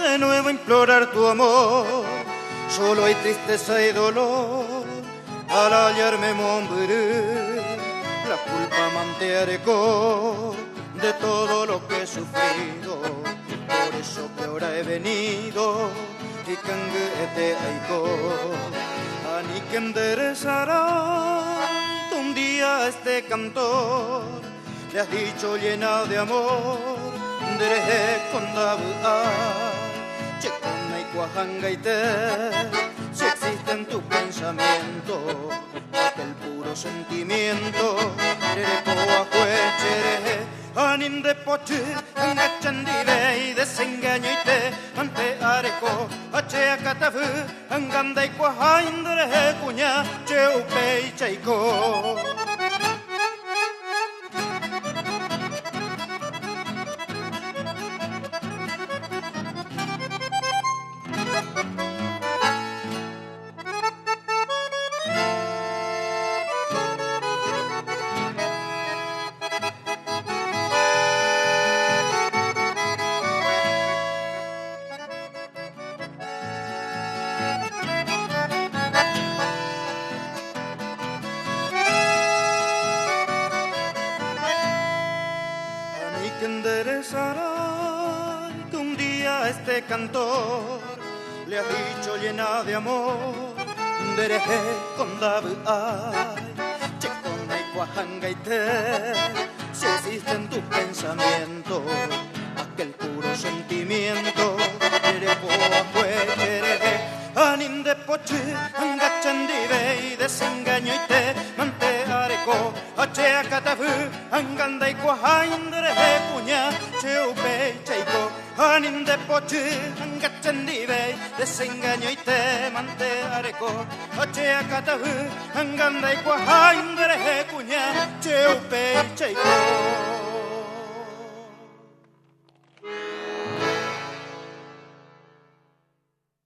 De nuevo implorar tu amor, solo hay tristeza y dolor al hallarme morir. La culpa mantearé de todo lo que he sufrido, por eso que ahora he venido y canguete aiko, ani que enderezará un día este cantor. Le has dicho llena de amor, dereje con che con y cuajangaite, si existe en tu pensamiento aquel puro sentimiento, dereje anin de poche, angachandive y desengaño y te ante areco, ache acatafu, anganda y cuajain dereje cuña, che upe y chaiko. Que enderezará que un día este cantor le ha dicho llena de amor, dereje con che con y cuajangaite, si existe en tu pensamiento aquel puro sentimiento, anin de poche, angachandive y desengaño y te mante areco, ache acatafu, anganda y cuajain dereje cuña, che upe chaiko, anin de poche, angachandive y desengaño y te mante areco, ache acatafu, anganda y cuajain dereje cuña, che upe chaiko.